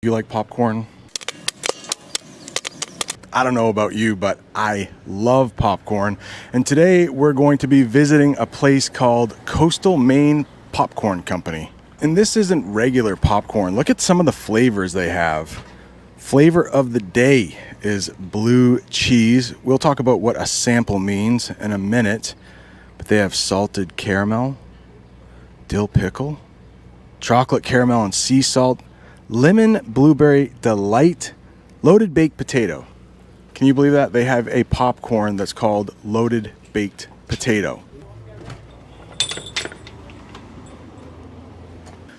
You like popcorn? I don't know about you, but I love popcorn. And today we're going to be visiting a place called Coastal Maine Popcorn Company. And this isn't regular popcorn. Look at some of the flavors they have. Flavor of the day is blue cheese. We'll talk about what a sample means in a minute. But they have salted caramel, dill pickle, chocolate caramel and sea salt, lemon blueberry delight, loaded baked potato. Can you believe that? They have a popcorn that's called loaded baked potato.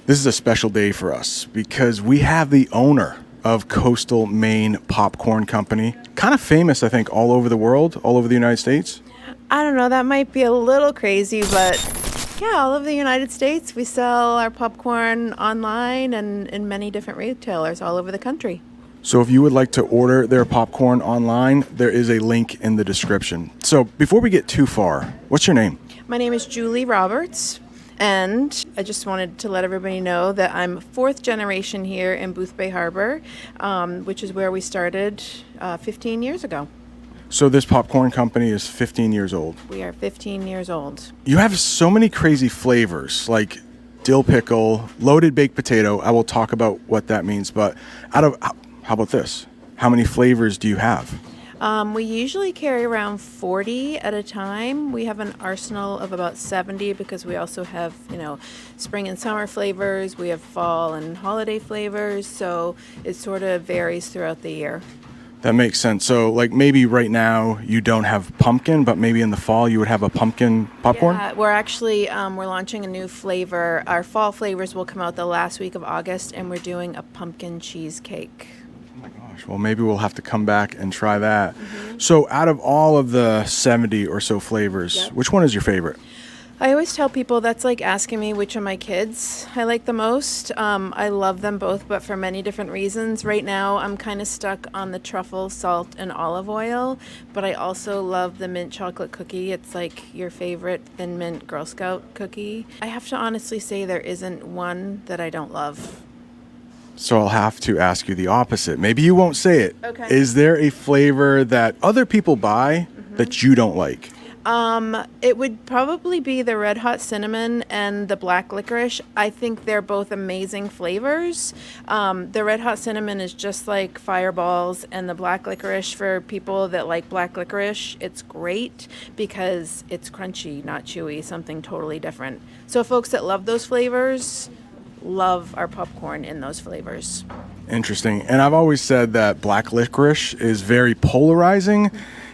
This is a special day for us because we have the owner of Coastal Maine Popcorn Company. Kind of famous, I think, all over the world, all over the United States. I don't know, that might be a little crazy, but yeah, all over the United States, we sell our popcorn online and in many different retailers all over the country. So if you would like to order their popcorn online, there is a link in the description. So before we get too far, what's your name? My name is Julie Roberts, and I just wanted to let everybody know that I'm fourth generation here in Boothbay Harbor, which is where we started 15 years ago. So this popcorn company is 15 years old. We are 15 years old. You have so many crazy flavors, like dill pickle, loaded baked potato. I will talk about what that means, but how about this? How many flavors do you have? We usually carry around 40 at a time. We have an arsenal of about 70 because we also have, spring and summer flavors. We have fall and holiday flavors, so it sort of varies throughout the year. That makes sense. So like maybe right now you don't have pumpkin, but maybe in the fall you would have a pumpkin popcorn? Yeah, we're actually we're launching a new flavor. Our fall flavors will come out the last week of August, and we're doing a pumpkin cheesecake. Oh my gosh. Well, maybe we'll have to come back and try that. Mm-hmm. So out of all of the 70 or so flavors, Yep. Which one is your favorite? I always tell people that's like asking me which of my kids I like the most. I love them both, but for many different reasons. Right now, I'm kind of stuck on the truffle, salt, and olive oil, but I also love the mint chocolate cookie. It's like your favorite Thin Mint Girl Scout cookie. I have to honestly say there isn't one that I don't love. So I'll have to ask you the opposite. Maybe you won't say it. Okay. Is there a flavor that other people buy that you don't like? It would probably be the Red Hot Cinnamon and the Black Licorice. I think they're both amazing flavors. The Red Hot Cinnamon is just like Fireballs, and the Black Licorice, for people that like black licorice, it's great because it's crunchy, not chewy, something totally different. So folks that love those flavors love our popcorn in those flavors. Interesting. And I've always said that black licorice is very polarizing.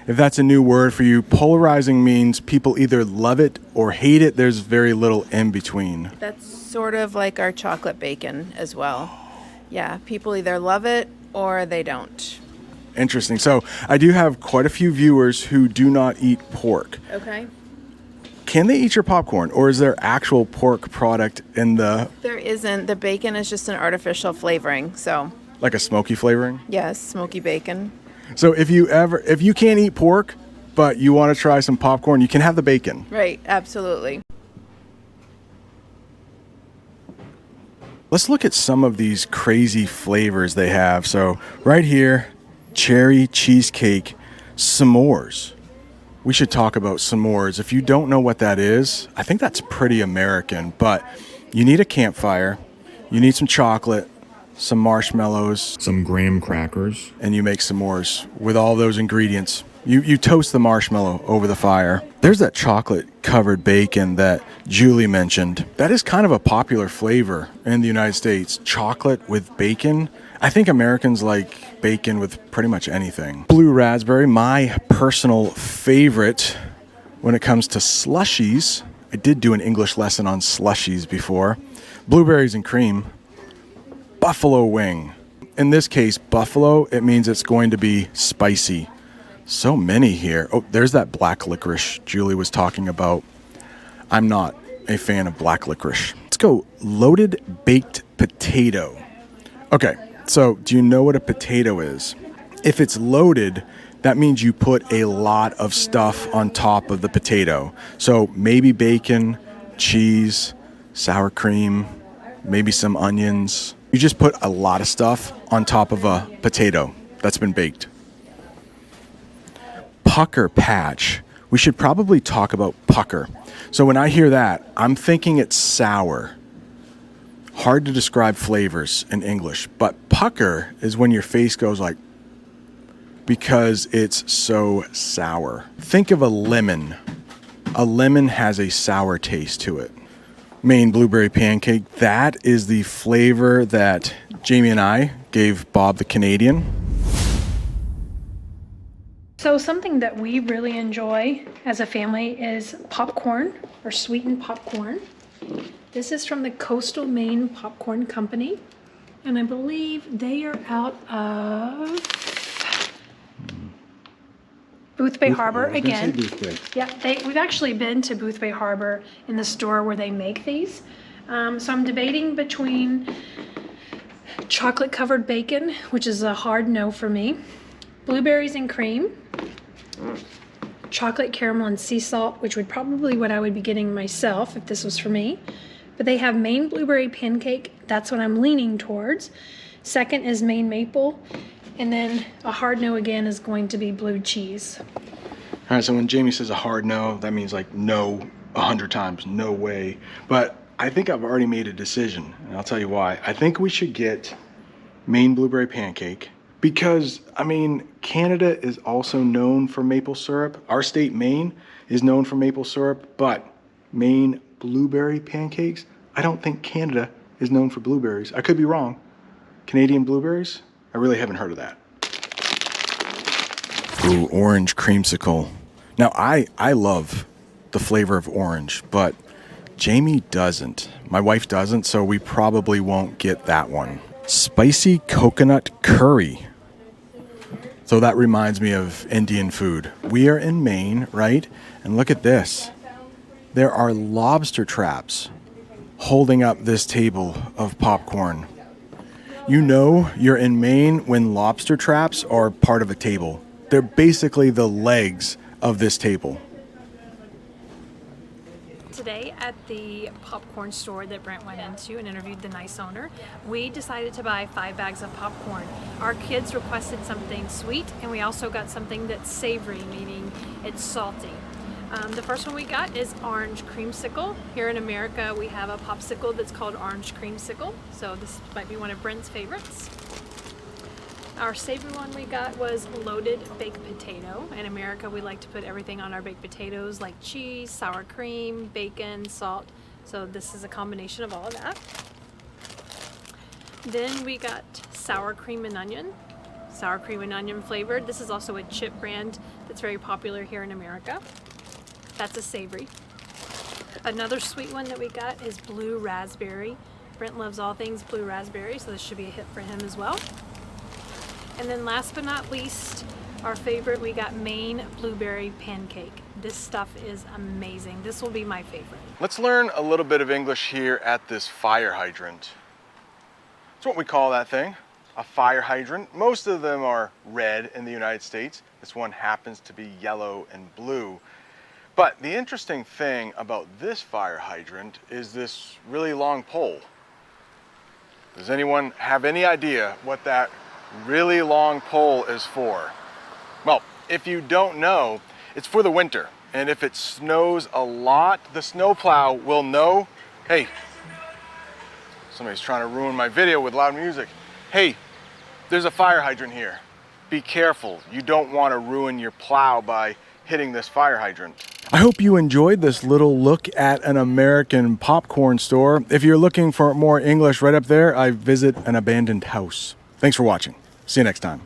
If that's a new word for you, polarizing means people either love it or hate it. There's very little in between. That's sort of like our chocolate bacon as well. Yeah, people either love it or they don't. Interesting. So I do have quite a few viewers who do not eat pork. Okay. Can they eat your popcorn, or is there actual pork product in the... There isn't. The bacon is just an artificial flavoring, so... Like a smoky flavoring? Yes, smoky bacon. So if you can't eat pork, but you want to try some popcorn, you can have the bacon. Right, absolutely. Let's look at some of these crazy flavors they have. So right here, cherry cheesecake s'mores. We should talk about s'mores. If you don't know what that is, I think that's pretty American, but you need a campfire, you need some chocolate, some marshmallows, some graham crackers, and you make s'mores with all those ingredients. You toast the marshmallow over the fire. There's that chocolate covered bacon that Julie mentioned. That is kind of a popular flavor in the United States. Chocolate with bacon. I think Americans like bacon with pretty much anything. Blue raspberry, my personal favorite when it comes to slushies. I did do an English lesson on slushies before. Blueberries and cream. Buffalo wing. In this case, buffalo, it means it's going to be spicy. So many here. Oh, there's that black licorice Julie was talking about. I'm not a fan of black licorice. Let's go loaded baked potato. Okay, so do you know what a potato is? If it's loaded, that means you put a lot of stuff on top of the potato. So maybe bacon, cheese, sour cream, maybe some onions. You just put a lot of stuff on top of a potato that's been baked. Pucker patch. We should probably talk about pucker. So when I hear that, I'm thinking it's sour. Hard to describe flavors in English, but pucker is when your face goes like, because it's so sour. Think of a lemon. A lemon has a sour taste to it. Maine blueberry pancake, that is the flavor that Jamie and I gave Bob the Canadian. So something that we really enjoy as a family is popcorn, or sweetened popcorn. This is from the Coastal Maine Popcorn Company, and I believe they are out of Boothbay Harbor again. Yeah, we've actually been to Boothbay Harbor in the store where they make these. So I'm debating between chocolate covered bacon, which is a hard no for me, blueberries and cream, chocolate caramel and sea salt, which would probably what I would be getting myself if this was for me. But they have Maine blueberry pancake. That's what I'm leaning towards. Second is Maine maple. And then a hard no again is going to be blue cheese. All right, so when Jamie says a hard no, that means like no 100 times, no way. But I think I've already made a decision, and I'll tell you why. I think we should get Maine blueberry pancake because, I mean, Canada is also known for maple syrup. Our state, Maine, is known for maple syrup, but Maine blueberry pancakes, I don't think Canada is known for blueberries. I could be wrong. Canadian blueberries? I really haven't heard of that. Ooh, orange creamsicle. Now, I love the flavor of orange, but Jamie doesn't. My wife doesn't, so we probably won't get that one. Spicy coconut curry. So that reminds me of Indian food. We are in Maine, right? And look at this. There are lobster traps holding up this table of popcorn. You know you're in Maine when lobster traps are part of a table. They're basically the legs of this table. Today at the popcorn store that Brent went into and interviewed the nice owner, we decided to buy 5 bags of popcorn. Our kids requested something sweet, and we also got something that's savory, meaning it's salty. The first one we got is orange creamsicle. Here in America, we have a popsicle that's called orange creamsicle, so this might be one of Brent's favorites. Our savory one we got was loaded baked potato. In America, we like to put everything on our baked potatoes like cheese, sour cream, bacon, salt. So this is a combination of all of that. Then we got sour cream and onion. Sour cream and onion flavored. This is also a chip brand that's very popular here in America. That's a savory. Another sweet one that we got is blue raspberry. Brent loves all things blue raspberry, so this should be a hit for him as well. And then last but not least, our favorite, we got Maine blueberry pancake. This stuff is amazing. This will be my favorite. Let's learn a little bit of English here at this fire hydrant. That's what we call that thing, a fire hydrant. Most of them are red in the United States. This one happens to be yellow and blue. But the interesting thing about this fire hydrant is this really long pole. Does anyone have any idea what that really long pole is for? Well, if you don't know, it's for the winter. And if it snows a lot, the snowplow will know, hey, somebody's trying to ruin my video with loud music. Hey, there's a fire hydrant here. Be careful. You don't want to ruin your plow by hitting this fire hydrant. I hope you enjoyed this little look at an American popcorn store. If you're looking for more English, right up there, I visit an abandoned house. Thanks for watching. See you next time.